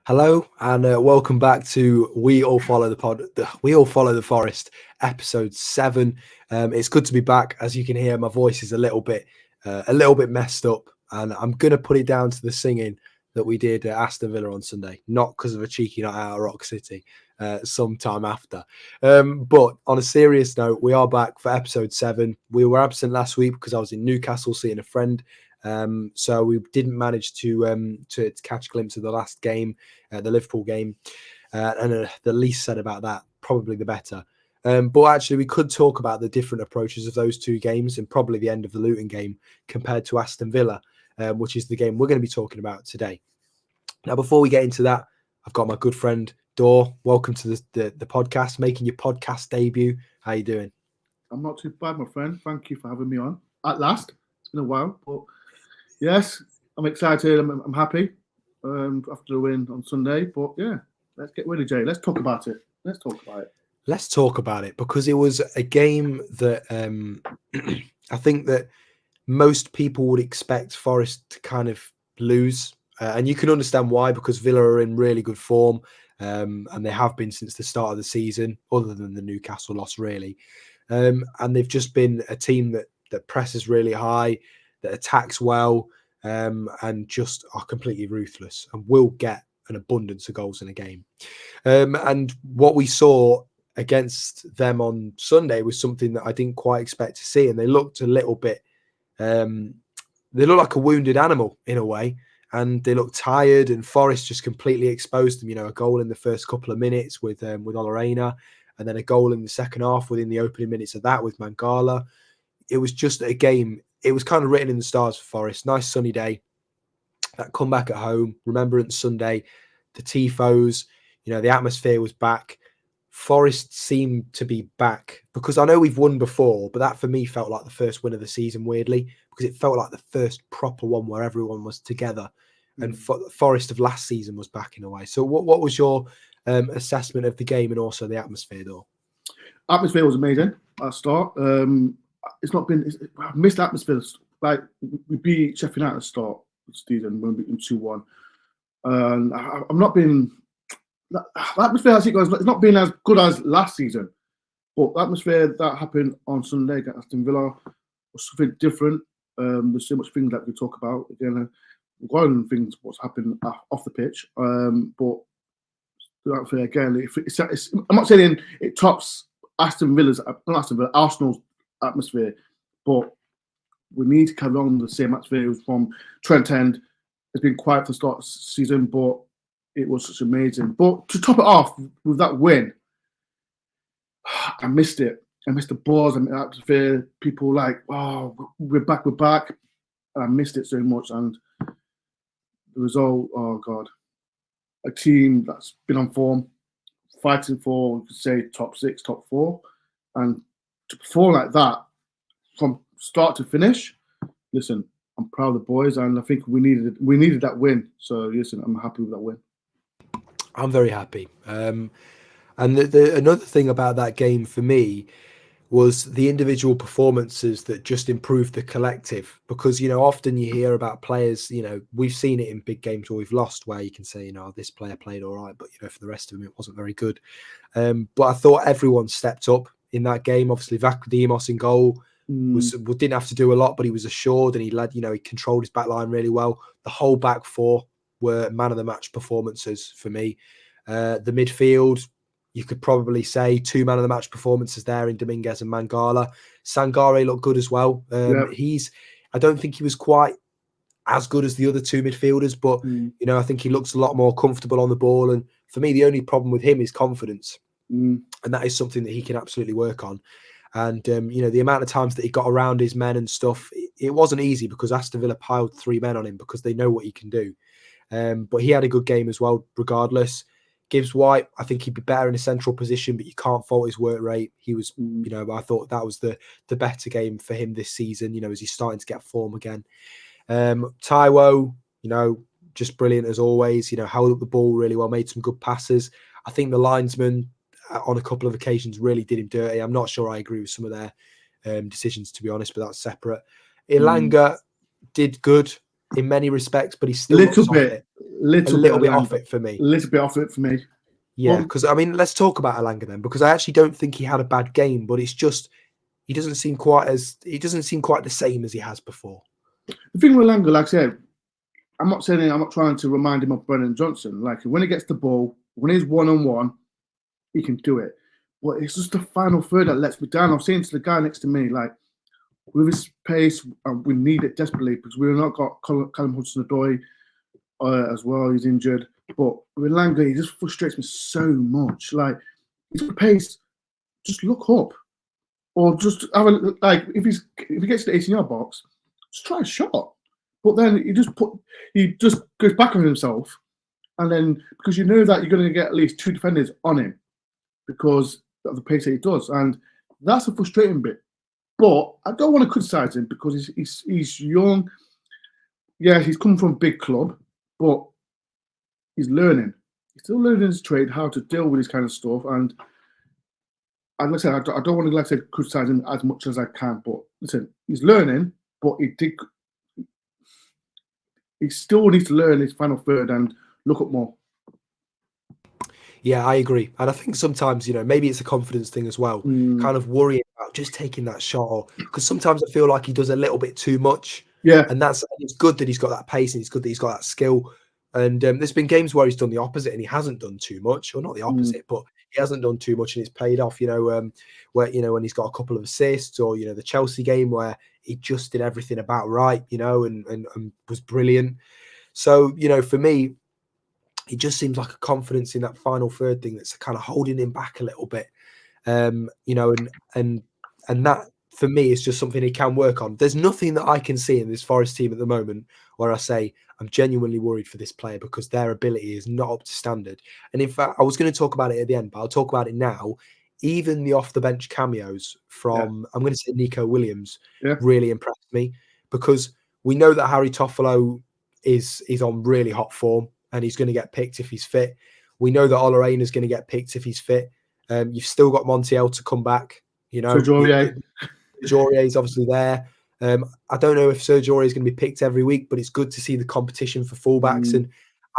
Hello and welcome back to We All Follow We All Follow the Forest, episode 7. It's good to be back. As you can hear, my voice is a little bit messed up, and I'm gonna put it down to the singing that we did at Aston Villa on Sunday, not because of a cheeky night out of Rock City, sometime after. But on a serious note, we are back for episode 7. We were absent last week because I was in Newcastle seeing a friend. So we didn't manage to catch a glimpse of the last game, the Liverpool game, and the least said about that, probably the better. But actually, we could talk about the different approaches of those two games and probably the end of the Luton game compared to Aston Villa, which is the game we're going to be talking about today. Now, before we get into that, I've got my good friend Dor. Welcome to the podcast, making your podcast debut. How you doing? I'm not too bad, my friend. Thank you for having me on. At last, it's been a while, but yes, I'm excited. I'm happy after the win on Sunday. But yeah, let's get ready, Jay. Let's talk about it. Let's talk about it Because it was a game that I think that most people would expect Forest to kind of lose. And you can understand why, because Villa are in really good form, and they have been since the start of the season, other than the Newcastle loss, really. And they've just been a team that presses really high, that attacks well, and just are completely ruthless and will get an abundance of goals in a game. And what we saw against them on Sunday was something that I didn't quite expect to see. And they looked a little bit, they looked like a wounded animal in a way. And they looked tired, and Forest just completely exposed them. You know, a goal in the first couple of minutes with Olarena, and then a goal in the second half within the opening minutes of that with Mangala. It was just a game. It was kind of written in the stars for Forest. Nice sunny day. That comeback at home, Remembrance Sunday, the tifos, the atmosphere was back. Forest seemed to be back because I know we've won before, but that for me felt like the first win of the season, weirdly, because it felt like the first proper one where everyone was together. And Forest of last season was back in a way. So what was your assessment of the game and also the atmosphere, though? Atmosphere was amazing at the start. I've missed atmosphere. Like, we beat Sheffield United at the start of the season when we beat them 2-1. And I'm not been... The atmosphere, as it goes, it's not been as good as last season. But the atmosphere that happened on Sunday against Aston Villa was something different. There's so much things that we talk about. Again, one of the things what's happened off the pitch. But the atmosphere, again, I'm not saying it tops Arsenal's atmosphere, but we need to carry on the same atmosphere from Trent End. It's been quiet for the start of the season, but it was such amazing. But to top it off with that win, I missed it. I missed the buzz and the atmosphere. People like, oh, we're back. And I missed it so much. And the result, oh God. A team that's been on form, fighting for, say, top 6, top 4. And to perform like that from start to finish, listen, I'm proud of the boys, and I think we needed that win. So listen, I'm happy with that win. I'm very happy. And another thing about that game for me was the individual performances that just improved the collective. Because, often you hear about players, we've seen it in big games where we've lost, where you can say, this player played all right, but, for the rest of them, it wasn't very good. But I thought everyone stepped up in that game. Obviously, Vakadimos in goal didn't have to do a lot, but he was assured and he led, he controlled his back line really well. The whole back four were man of the match performances for me. The midfield, you could probably say 2 man of the match performances there in Dominguez and Mangala. Sangare looked good as well. I don't think he was quite as good as the other 2 midfielders, but I think he looks a lot more comfortable on the ball. And for me, the only problem with him is confidence, and that is something that he can absolutely work on. And the amount of times that he got around his men and stuff, it wasn't easy because Aston Villa piled 3 men on him because they know what he can do. But he had a good game as well, regardless. Gibbs White, I think he'd be better in a central position, but you can't fault his work rate. He was, I thought that was the better game for him this season, as he's starting to get form again. Taiwo, just brilliant as always, held up the ball really well, made some good passes. I think the linesman on a couple of occasions really did him dirty. I'm not sure I agree with some of their decisions, to be honest, but that's separate. Ilanga did good in many respects, but he's still little bit. a little bit off it for me. A little bit off it for me. Yeah, because I mean, let's talk about Elanga then, because I actually don't think he had a bad game, but it's just he doesn't seem quite the same as he has before. The thing with Elanga, like I said, I'm not trying to remind him of Brennan Johnson. Like when he gets the ball, when he's 1-on-1, he can do it. But it's just the final third that lets me down. I'm saying to the guy next to me, like, with his pace, we need it desperately because we've not got Callum Hudson-Odoi as well. He's injured. But with Elanga, he just frustrates me so much. Like, his pace, just look up. Or just have a, like, if he gets to the 18-yard box, just try a shot. But then he just goes back on himself. And then, because you know that you're going to get at least 2 defenders on him because of the pace that he does. And that's a frustrating bit. But I don't want to criticise him because he's young. Yeah, he's come from a big club, but he's learning. He's still learning his trade, how to deal with this kind of stuff. And like I said, I don't want to, like I said, criticise him as much as I can. But listen, he's learning, but he still needs to learn his final third and look up more. Yeah, I agree. And I think sometimes, maybe it's a confidence thing as well, kind of worrying about just taking that shot. Because sometimes I feel like he does a little bit too much. Yeah. And it's good that he's got that pace and it's good that he's got that skill. And there's been games where he's done the opposite and he hasn't done too much, or not the opposite, but he hasn't done too much and it's paid off, where, when he's got a couple of assists, or, the Chelsea game where he just did everything about right, and was brilliant. So, for me, it just seems like a confidence in that final third thing that's kind of holding him back a little bit, and that for me is just something he can work on. There's nothing that I can see in this Forest team at the moment where I say I'm genuinely worried for this player because their ability is not up to standard. And in fact, I was going to talk about it at the end, but I'll talk about it now. Even the off the bench cameos from I'm going to say Nico Williams really impressed me, because we know that Harry Toffolo is on really hot form and he's going to get picked if he's fit. We know that Olorane is going to get picked if he's fit. You've still got Montiel to come back. Serge Aurier is obviously there. I don't know if Serge Aurier is going to be picked every week, but it's good to see the competition for fullbacks. And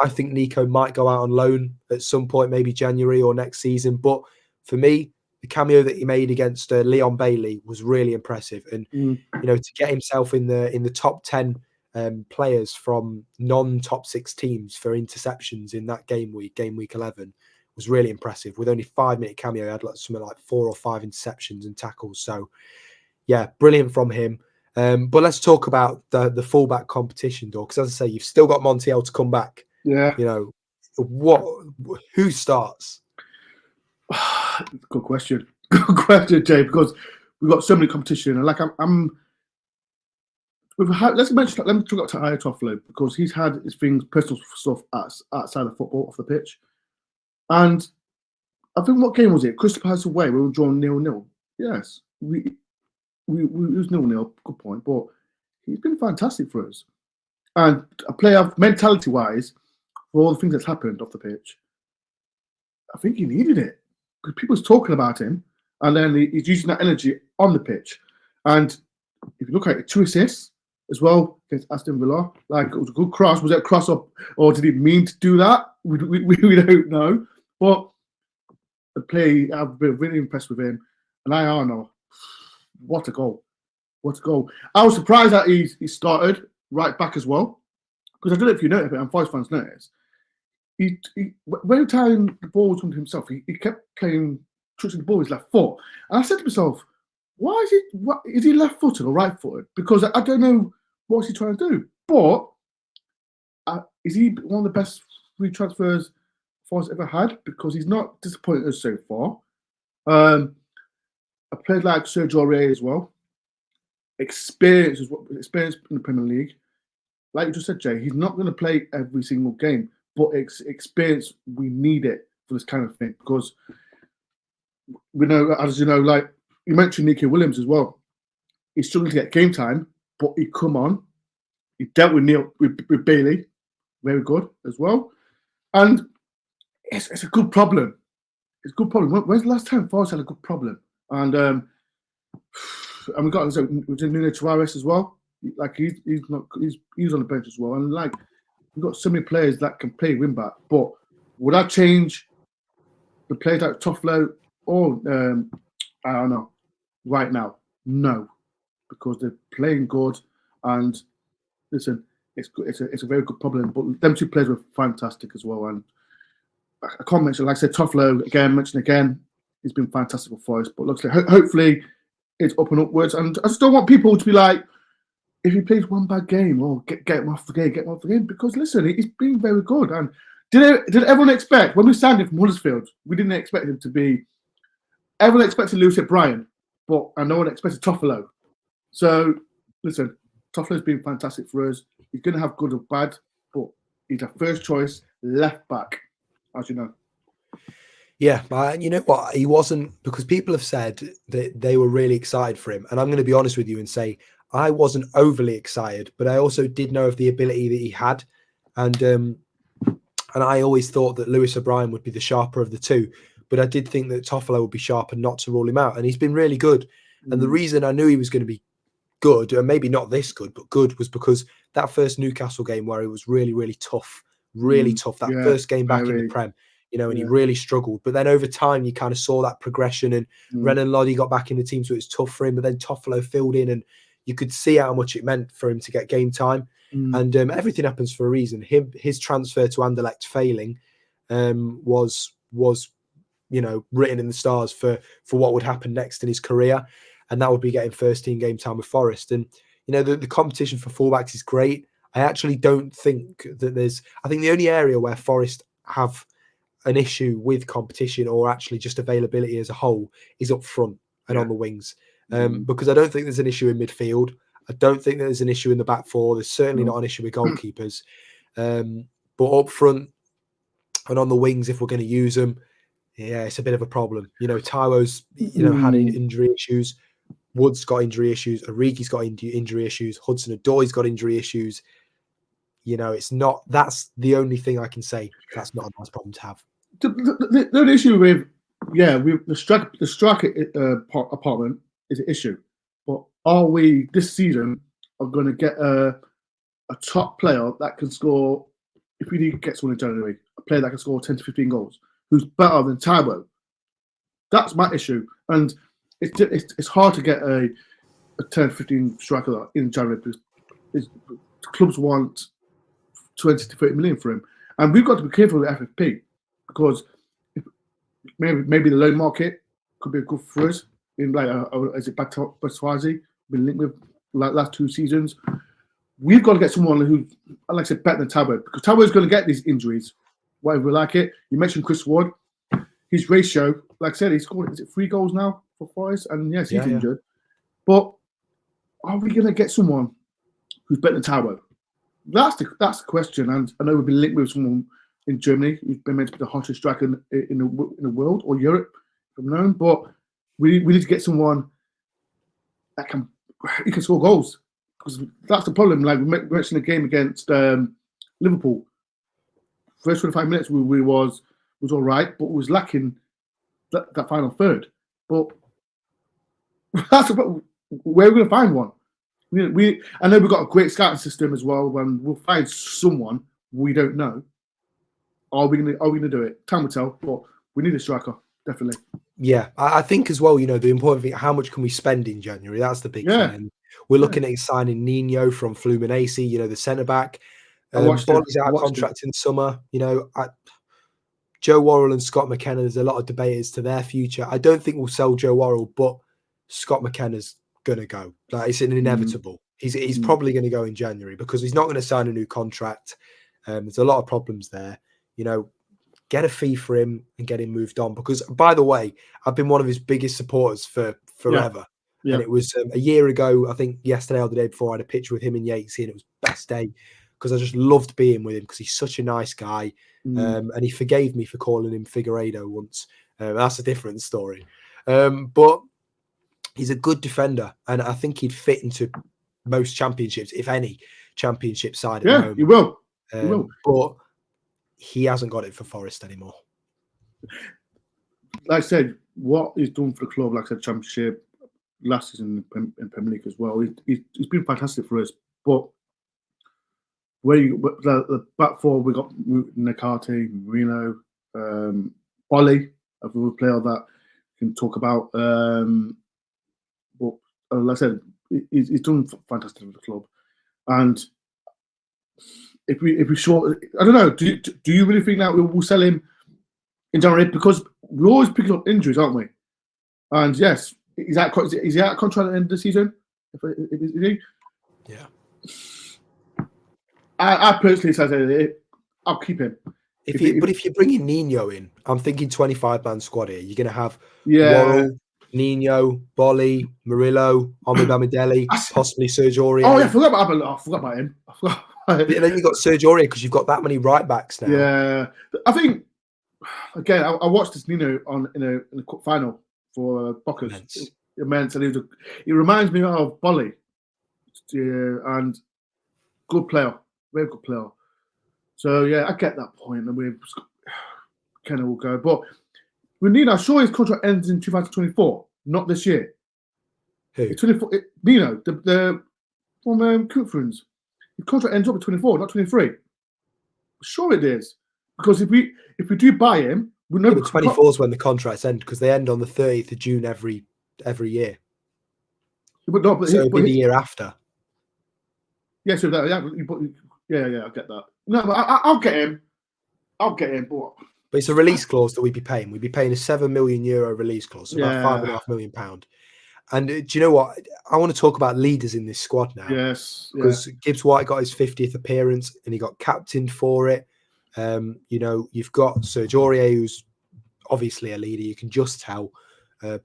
I think Nico might go out on loan at some point, maybe January or next season. But for me, the cameo that he made against Leon Bailey was really impressive. And to get himself in the top 10 players from non-top 6 teams for interceptions in that game week 11, was really impressive. With only 5-minute cameo, he had something like 4 or 5 interceptions and tackles. So yeah, brilliant from him. But let's talk about the fullback competition, though, because as I say, you've still got Montiel to come back. Yeah. Who starts? Good question. Good question, Jay, because we've got so many competition. And like let me talk about Harry Toffolo, because he's had his personal stuff outside of football, off the pitch. And I think, what game was it? Crystal Palace away, we were drawn 0-0. Yes, we was 0-0. Good point, but he's been fantastic for us. And a player, mentality-wise, for all the things that's happened off the pitch, I think he needed it, because people's talking about him, and then he's using that energy on the pitch. And if you look at it, 2 assists as well against Aston Villa. Like, it was a good cross. Was it a cross up, or did he mean to do that? We don't know. But the play, I've been really impressed with him. And Arno, what a goal. What a goal. I was surprised that he started right back as well, because I don't know if you noticed, but Forest fans noticed. Every time the ball was coming to himself, he kept touching the ball with his left foot. And I said to myself, why is he left-footed or right-footed? Because I don't know what's he trying to do. But is he one of the best free transfers Forest ever had? Because he's not disappointed us so far. I played like Serge Aurier as well. Experience in the Premier League. Like you just said, Jay, he's not going to play every single game, but experience, we need it for this kind of thing, because we know, as you know, like you mentioned Nico Williams as well. He's struggling to get game time, but he come on. He dealt with Bailey, very good as well, and it's a good problem. It's a good problem. When's the last time Forest had a good problem? And we got Nuno Tavares as well. Like he's on the bench as well, and like we've got so many players that can play wing back. But would I change the players like Toffolo or I don't know right now? No, because they're playing good. And listen, it's a very good problem. But them two players were fantastic as well. And I can't mention, like I said, Toffolo again. He's been fantastic for us. But looks like hopefully it's up and upwards. And I just don't want people to be like, if he plays one bad game, get him off the game. Because listen, he's been very good. And did everyone expect, when we signed him from Huddersfield, we didn't expect him to be, everyone expected Lewis O'Brien, and no one expected Toffolo. So listen, Toffolo's been fantastic for us. He's going to have good or bad, but he's a first choice left back, as you know. Yeah, you know what? He wasn't, because people have said that they were really excited for him. And I'm going to be honest with you and say, I wasn't overly excited, but I also did know of the ability that he had. And I always thought that Lewis O'Brien would be the sharper of the two. But I did think that Toffolo would be sharp and not to rule him out. And he's been really good. And the reason I knew he was going to be good, and maybe not this good, but good, was because that first Newcastle game where he was really, really tough, that first game back in the Prem, and he really struggled. But then over time, you kind of saw that progression, and Renan Loddy got back in the team, so it was tough for him. But then Toffolo filled in, and you could see how much it meant for him to get game time. And everything happens for a reason. His transfer to Anderlecht failing was written in the stars for what would happen next in his career, and that would be getting first team game time with Forest. And the competition for fullbacks is great. I actually don't think that I think the only area where Forest have an issue with competition, or actually just availability as a whole, is up front and on the wings. Because I don't think there's an issue in midfield. I don't think there's an issue in the back four. There's certainly not an issue with goalkeepers. But up front and on the wings, if we're going to use them, it's a bit of a problem. Taiwo's had injury issues. Wood's got injury issues. Origi's got injury issues. Hudson-Odoi's got injury issues. It's not. That's the only thing I can say. That's not a nice problem to have. The issue with the striker apartment is an issue. But are we this season are going to get a top player that can score? If we need to get someone in January, a player that can score 10 to 15 goals, who's better than Taiwo? That's my issue, and it's hard to get a 10 to 15 striker in January because clubs want 20 to 30 million for him, and we've got to be careful with FFP because maybe the loan market could be good for us. In like is it Batswazi been linked with like last 2 seasons? We've got to get someone who, like I said, better than Taiwo, because Taiwo is going to get these injuries, whatever we like it. You mentioned Chris Ward, his ratio, like I said, he scored 3 goals now for Forest, and yes, he's injured. But are we going to get someone who's better than Taiwo? That's the question. And I know we've been linked with someone in Germany who's been meant to be the hottest striker in the world, or Europe, if I'm known. But we need to get someone that can score goals, because that's the problem. Like we mentioned the game against Liverpool, first 25 minutes we was all right, but was lacking that final third. But that's about where we're going to find one. I know we've got a great scouting system as well. When we'll find someone we don't know, are we going to do it? Time will tell. But we need a striker, definitely. Yeah, I think as well, the important thing, how much can we spend in January? That's the big thing. And we're looking at signing Nino from Fluminense, the centre-back. Bolly's out of contract in summer. Joe Worrell and Scott McKenna, there's a lot of debate as to their future. I don't think we'll sell Joe Worrell, but Scott McKenna's going to go. Like, it's an inevitable. He's probably going to go in January because he's not going to sign a new contract. There's a lot of problems there. Get a fee for him and get him moved on. Because, by the way, I've been one of his biggest supporters for forever. Yeah. And it was a year ago, I think yesterday or the day before, I had a picture with him and Yatesy, and it was best day because I just loved being with him because he's such a nice guy. And he forgave me for calling him Figueiredo once. That's a different story. But he's a good defender, and I think he'd fit into most championships, if any championship side at the moment. He will. He will. But he hasn't got it for Forest anymore. Like I said, what he's done for the club, like I said, championship, last season in Premier League as well, he's been fantastic for us. But the back four, we got Nakate, Marino, Ollie, a player that we can talk about. But like I said, he's done fantastic with the club. And if we short, I don't know. Do you really think that we'll sell him in January? Because we're always picking up injuries, aren't we? And yes, is he out of contract at the end of the season? Is he? Yeah. I personally say I'll keep him. But if you're bringing Nino in, I'm thinking 25-man squad here. You're going to have Worrell, Nino, Bolly, Murillo, Omid Bamidele, possibly Serge Aurier. Oh yeah, I forgot about him. And then you've got Serge Aurier because you've got that many right backs now. Yeah, I think again. I watched this Nino in a cup final for Bockers. Immense, and he reminds me of Bolly, and good player, very good player. So yeah, I get that point, and we kind of will go. But with Nino, I'm sure his contract ends in 2024, not this year. Who? 24. Nino, the from Couthrins. His contract ends up at 24, not 23. Sure it is, because if we do buy him, we know. Yeah, but 24 is when the contracts end because they end on the 30th of June every year. But no, so it'll be the year after. Yeah, so that yeah, I get that. No, but I'll get him. But it's a release clause that we'd be paying. We'd be paying a €7 million release clause, so about £5.5 million. And do you know what? I want to talk about leaders in this squad now. Yes, because Gibbs White got his 50th appearance and he got captained for it. You've got Serge Aurier, who's obviously a leader. You can just tell.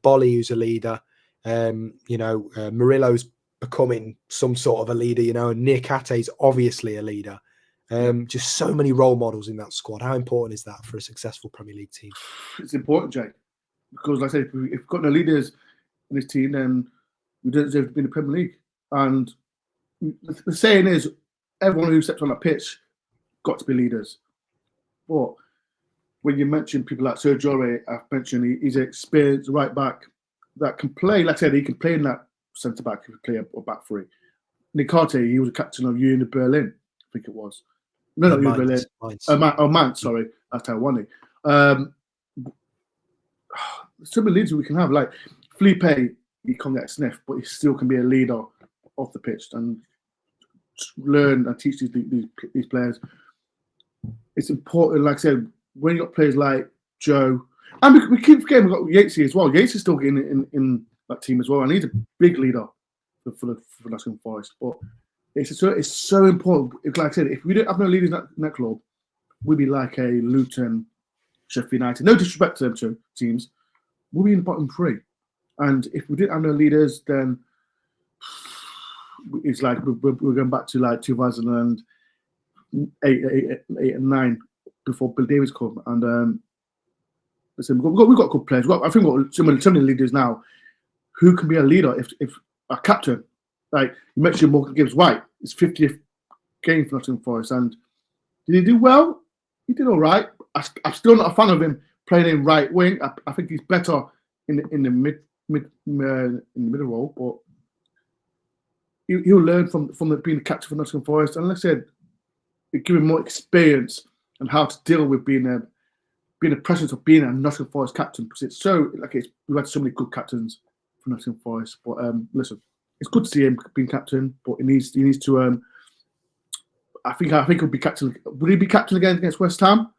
Bolly, who's a leader. Murillo's becoming some sort of a leader. And Niakate's obviously a leader. Just so many role models in that squad. How important is that for a successful Premier League team? It's important, Jay, because like I say, if we've got no leaders in this team, then we don't deserve to be in the Premier League. And the saying is, everyone who steps on that pitch got to be leaders. But when you mention people like Serge Aurier, I've mentioned he's an experienced right back that can play. Like I said, he can play in that centre back. He can play a back three. Niakate, he was a captain of Union Berlin, I think it was. No, Union Berlin. Mainz, sorry, that's Taiwan. Some of the leaders we can have, like Felipe, he can't get a sniff, but he still can be a leader off the pitch and learn and teach these players. It's important, like I said, when you got players like Joe, and we keep forgetting we've got Yatesy as well. Yates is still in that team as well, and he's a big leader for Nottingham Forest. But it's so important. Like I said, if we don't have no leaders in that club, we'd be like a Luton, Sheffield United. No disrespect to them two teams, we'll be in the bottom three. And if we didn't have no leaders, then it's like we're going back to like 2008 and 9 before Bill Davis came. And listen, we've got good players. I think we've got so many leaders now who can be a leader if a captain. Like you mentioned, Morgan Gibbs White, his 50th game for Nottingham Forest, and did he do well? He did all right. I'm still not a fan of him playing in right wing. I think he's better in the middle role, but he'll learn from being a captain for Nottingham Forest. And like I said, give him more experience and how to deal with being a presence of being a Nottingham Forest captain, because it's so we've had so many good captains for Nottingham Forest. But listen, it's good to see him being captain, but he needs to. I think he'll be captain. Will he be captain again against West Ham?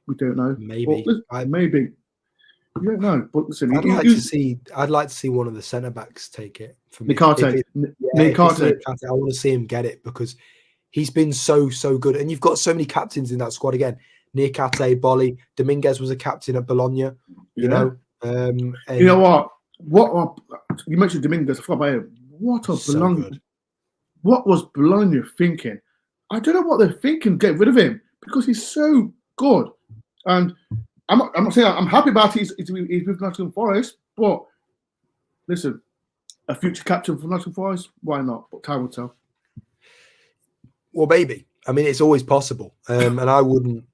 We don't know. Maybe. Maybe. You don't know. But listen, I'd like to see one of the centre backs take it. For me. Niakate. I want to see him get it because he's been so good, and you've got so many captains in that squad again. Niakate, Bolly, Dominguez was a captain at Bologna. You know what? What you mentioned Dominguez? I forgot about him. What a Bologna! What was Bologna thinking? I don't know what they're thinking. Get rid of him because he's so good. And I'm not saying I'm happy about it. He's with Nottingham Forest, but listen, a future captain for Nottingham Forest, why not? But time will tell. Well, maybe. I mean, it's always possible, and I wouldn't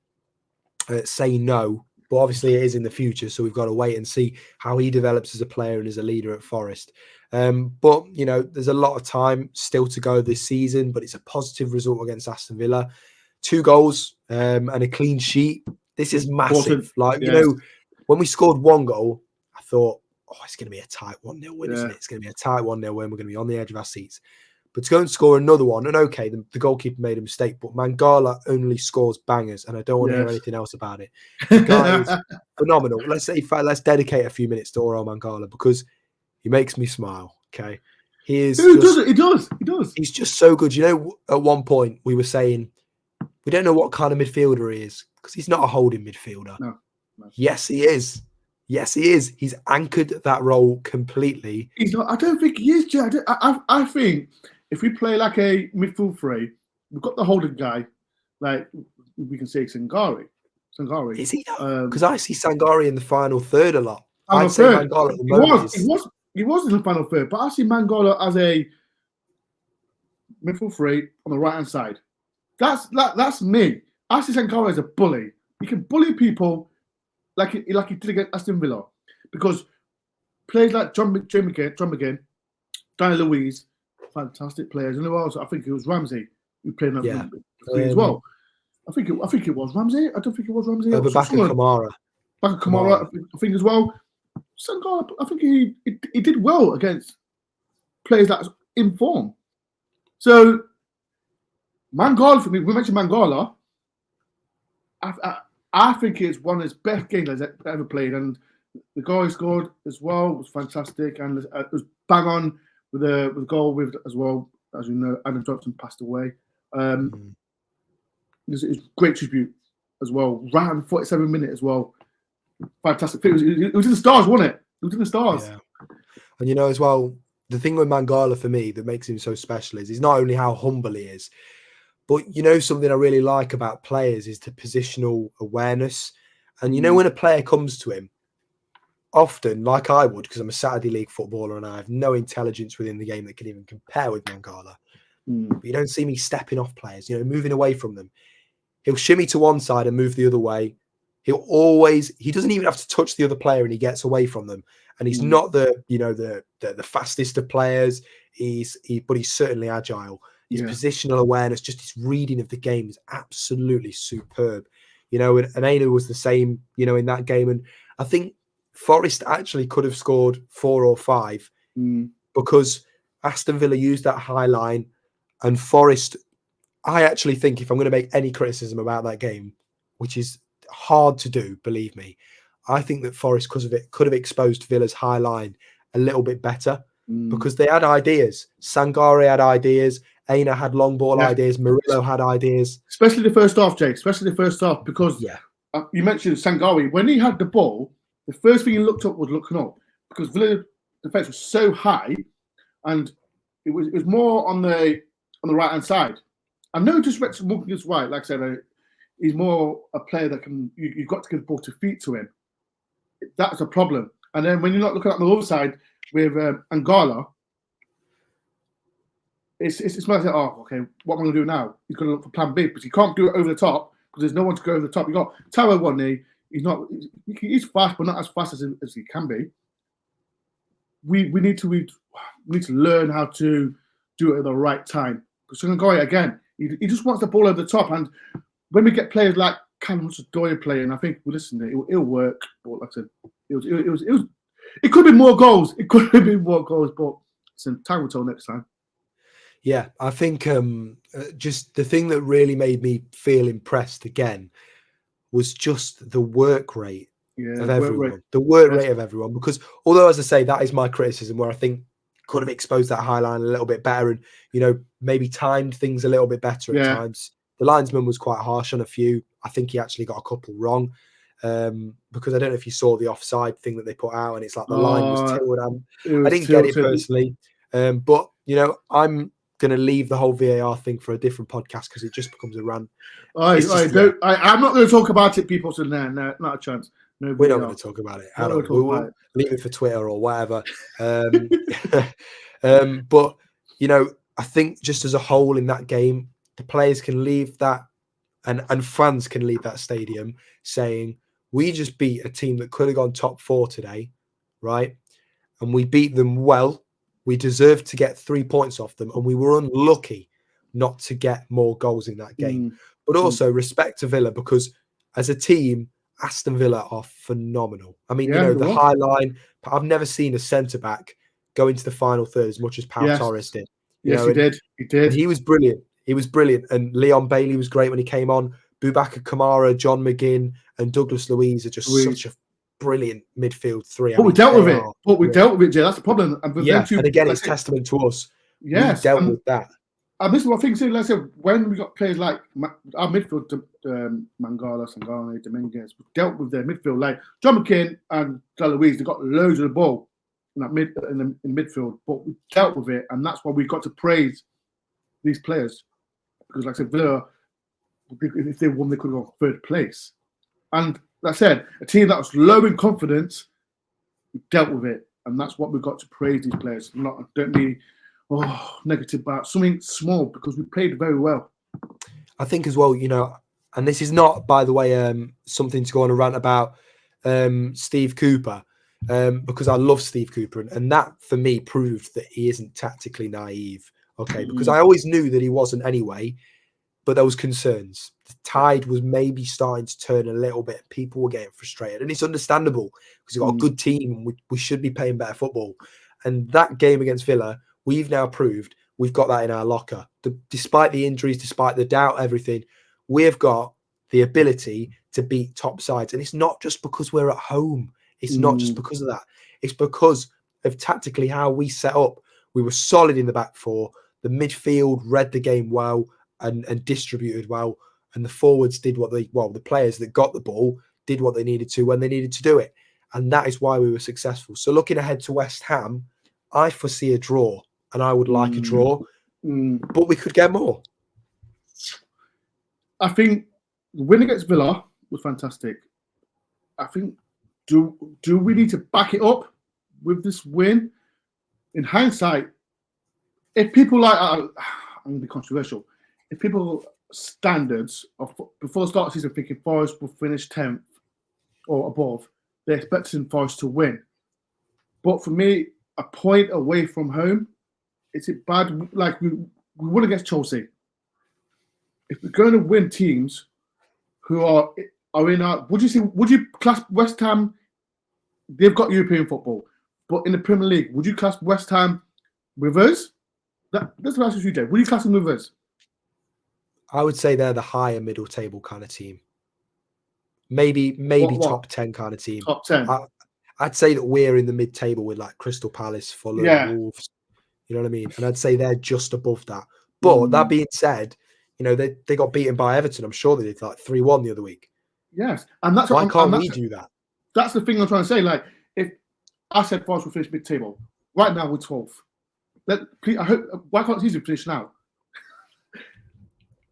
say no. But obviously, it is in the future, so we've got to wait and see how he develops as a player and as a leader at Forest. But there's a lot of time still to go this season, but it's a positive result against Aston Villa. 2 goals and a clean sheet. This is massive. Yes. When we scored 1 goal, I thought, it's going to be a tight 1-0 win, isn't it? It's going to be a tight 1-0 win. We're going to be on the edge of our seats. But to go and score another one, and okay, the goalkeeper made a mistake, but Mangala only scores bangers, and I don't want to hear anything else about it. The guy is phenomenal. Let's dedicate a few minutes to Oro Mangala because he makes me smile. Okay, he does. He's just so good. At one point we were saying we don't know what kind of midfielder he is because he's not a holding midfielder. No. Yes, he is. Yes, he is. He's anchored that role completely. He's not. I don't think he is, Jay. I think if we play like a midfield 3, we've got the holding guy, like we can say Sangari. Is he? Because I see Sangari in the final third a lot. I'd say third. Mangala at the moment he was in the final third, but I see Mangala as a midfield 3 on the right hand side. That's me. I see Sangari as a bully. He can bully people like he did against Aston Villa, because players like John McGinn, Daniel Louise, fantastic players. And who else? I think it was Ramsey who played in that as well. I think it was Ramsey. I don't think it was Ramsey. Back in Kamara. I think as well. Sangala, I think he did well against players that's in form. So Mangala, for me, we mentioned Mangala. I think it's one of his best games I've ever played, and the goal he scored as well was fantastic, and it was bang on with the goal with as well. As you know, Adam Johnson passed away. It was a great tribute as well. Right on the 47 minute as well. Fantastic. It was in the stars, wasn't it? It was in the stars. Yeah. And as well, the thing with Mangala for me that makes him so special is he's not only how humble he is, but something I really like about players is the positional awareness. And when a player comes to him, often, like I would, because I'm a Saturday League footballer and I have no intelligence within the game that can even compare with Mangala. But you don't see me stepping off players, moving away from them. He'll shimmy to one side and move the other way. He doesn't even have to touch the other player and he gets away from them. And he's not the fastest of players. But he's certainly agile. His positional awareness, just his reading of the game is absolutely superb. And Aina was the same, in that game. And I think Forest actually could have scored 4 or 5 because Aston Villa used that high line, and Forest, I actually think, if I'm going to make any criticism about that game, which is hard to do, believe me, I think that Forest, because of it, could have exposed Villa's high line a little bit better because they had ideas. Sangare had ideas. Aina had long ball ideas. Murillo had ideas. Especially the first half, Jake. Especially the first half, because you mentioned Sangare. When he had the ball, the first thing he looked up was looking up, because Villa defense was so high, and it was more on the right hand side. And no disrespect to Morgan's right, like I said, he's more a player that can. You've got to give the ball to feet to him. That's a problem. And then when you're not looking at the other side with Angala, it's more like, okay, what am I going to do now? He's going to look for plan B, because he can't do it over the top because there's no one to go over the top. You got Taro one knee. He's fast, but not as fast as he can be. We need to learn how to do it at the right time. Because Sangare, again, he just wants the ball over the top. And when we get players like Callum Hudson-Odoi playing, I think it'll work. But like I said, it could be more goals. It could have been more goals, but it's time will tell next time. Yeah, I think just the thing that really made me feel impressed again was just the work rate of everyone. The work rate of everyone. Because although, as I say, that is my criticism, where I think could have exposed that high line a little bit better and, maybe timed things a little bit better at times. The linesman was quite harsh on a few. I think he actually got a couple wrong. Because I don't know if you saw the offside thing that they put out, and it's like the line was tilted. I didn't get it personally. But, I'm going to leave the whole VAR thing for a different podcast because it just becomes a rant. I'm not going to talk about it, people. So no, not a chance. No, we're not going to talk about it at all. We'll leave it for Twitter or whatever. But, I think just as a whole in that game, the players can leave that and fans can leave that stadium saying, we just beat a team that could have gone top 4 today, right? And we beat them well. We deserved to get 3 points off them, and we were unlucky not to get more goals in that game. But also respect to Villa, because as a team, Aston Villa are phenomenal. I mean, Yeah, the high line. I've never seen a centre back go into the final third as much as Pau yes, Torres did. yes, he did. He did. And he was brilliant. He was brilliant. And Leon Bailey was great when he came on. Boubacar Kamara, John McGinn, and Douglas Luiz are just such a brilliant midfield three. But we dealt with it. But we dealt with it, Jay. That's the problem. And and again, it's testament to us. Yes, we dealt with that. And this is what I think. So, let's say when we got players like our midfield, Mangala, Sangane, Dominguez, we dealt with their midfield. Like John McGinn and Luiz, they got loads of the ball in the midfield, but we dealt with it, and that's why we got to praise these players, because, like I said, Villa, if they won, they could have got third place. And like I said, a team that was low in confidence, we dealt with it, and that's what we got to praise these players. Don't be negative about something small, because we played very well. I think as well, and this is not, by the way, something to go on a rant about Steve Cooper, because I love Steve Cooper, and that for me proved that he isn't tactically naive. Okay, because I always knew that he wasn't anyway, but there was concerns. The tide was maybe starting to turn a little bit. People were getting frustrated, and it's understandable because you've got a good team. We should be playing better football. And that game against Villa, we've now proved we've got that in our locker. Despite the injuries, despite the doubt, everything, we've got the ability to beat top sides. And it's not just because we're at home. It's not just because of that. It's because of tactically how we set up. We were solid in the back four. The midfield read the game well and distributed well. And the forwards did the players that got the ball did what they needed to when they needed to do it. And that is why we were successful. So looking ahead to West Ham, I foresee a draw, and I would like a draw, but we could get more. I think the win against Villa was fantastic. I think, do we need to back it up with this win? In hindsight, if people like, I'm going to be controversial, if people standards of before the start of the season thinking Forest will finish 10th or above, they're expecting Forest to win. But for me, a point away from home, is it bad? Like we won against Chelsea. If we're going to win teams who are in our, would you class West Ham? They've got European football, but in the Premier League, would you class West Ham with us? That's what I ask you, Jay. Would you class them with us? I would say they're the higher middle table kind of team. Maybe what? Top 10 kind of team. Top 10. I'd say that we're in the mid-table with like Crystal Palace, Fulham, Wolves. You know what I mean? And I'd say they're just above that. But that being said, they got beaten by Everton. I'm sure they did like 3-1 the other week. Yes, and that's why can't we do that? That's the thing I'm trying to say. Like, if I said Forest will finish mid-table, right now we're 12th. I hope. Why can't Caesar finish now?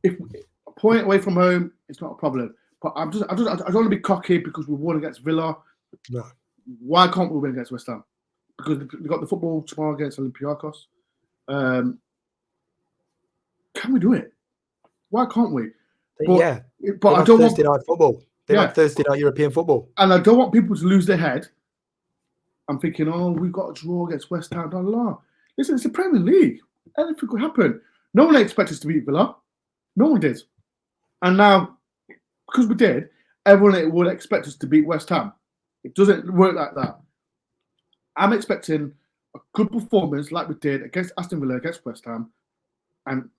If a point away from home, it's not a problem. But I don't want to be cocky because we won against Villa. No. Why can't we win against West Ham? Because we got the football tomorrow against Olympiacos. Can we do it? Why can't we? But I don't want Thursday night football. They like Thursday night European football. And I don't want people to lose their head. I'm thinking, we've got a draw against West Ham. Blah, blah, blah. Listen, it's the Premier League. Anything could happen. No one expected us to beat Villa. No one did. And now, because we did, everyone would expect us to beat West Ham. It doesn't work like that. I'm expecting a good performance like we did against Aston Villa, against West Ham. And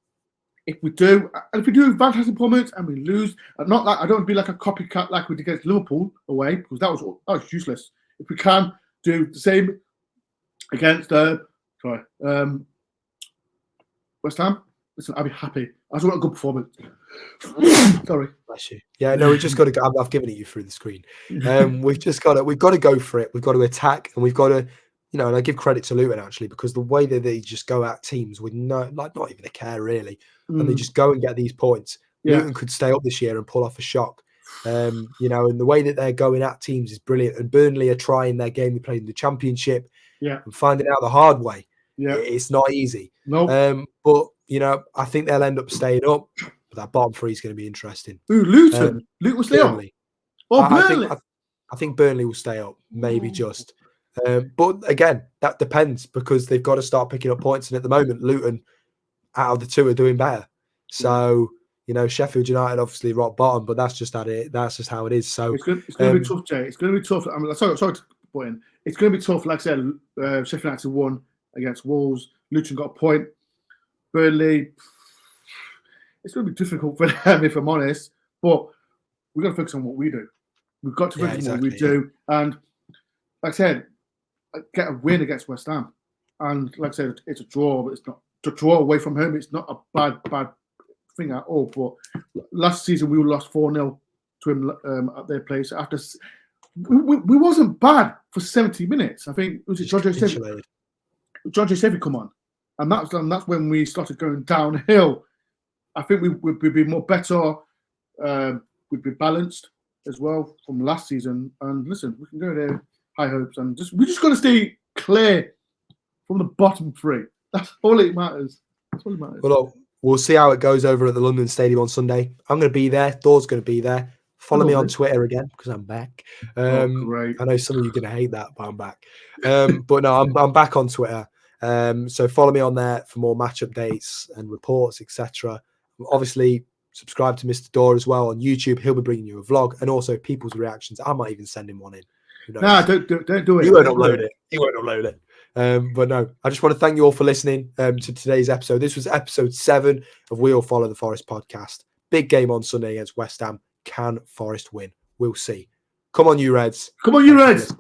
if we do a fantastic performance and we lose, not like I don't want to be like a copycat like we did against Liverpool away, because that was useless. If we can do the same against West Ham, listen, I'll be happy. I just want a good performance. Sorry. Bless you. Yeah, no, we just got to. I've given it you through the screen. We've got to go for it. We've got to attack, and we've got to, and I give credit to Luton actually, because the way that they just go at teams with not even a care really, and they just go and get these points. Yeah. Luton could stay up this year and pull off a shock. And the way that they're going at teams is brilliant. And Burnley are trying their game they played in the Championship. Yeah. And finding out the hard way. Yeah. It's not easy. No. But I think they'll end up staying up. But that bottom three is going to be interesting. Ooh, Luton. Luton will stay up. Oh, Burnley. I think Burnley will stay up. Maybe just. But again, that depends because they've got to start picking up points. And at the moment, Luton, out of the two, are doing better. So, Sheffield United obviously rock bottom, but that's just how it is. So it's going to be tough, Jay. It's going to be tough. Sorry to put in. It's going to be tough. Like I said, Sheffield United won against Wolves. Luton got a point. Burnley, it's going to be difficult for them, if I'm honest. But we've got to focus on what we do. We've got to focus on what we do. And like I said, get a win against West Ham. And like I said, it's a draw, but it's not to draw away from home. It's not a bad thing at all. But last season we lost 4-0 to him at their place. After we wasn't bad for 70 minutes. I think it was John Joe Sevy come on, and that's when we started going downhill. I think we'd be more better. We'd be balanced as well from last season. And listen, we can go there, high hopes, and we just got to stay clear from the bottom three. That's all it matters. Well, look, we'll see how it goes over at the London Stadium on Sunday. I'm going to be there. Thor's going to be there. Follow me on Twitter again because I'm back. Great. I know some of you are going to hate that, but I'm back. But no, I'm back on Twitter. So follow me on there for more match updates and reports, etc. Obviously, subscribe to Mr. Dor as well on YouTube. He'll be bringing you a vlog and also people's reactions. I might even send him one in. Nah, don't do it. He won't upload it. He won't upload it. But no, I just want to thank you all for listening to today's episode. This was episode 7 of We All Follow the Forest podcast. Big game on Sunday against West Ham. Can Forest win? We'll see. Come on, you Reds. Come on, you Reds.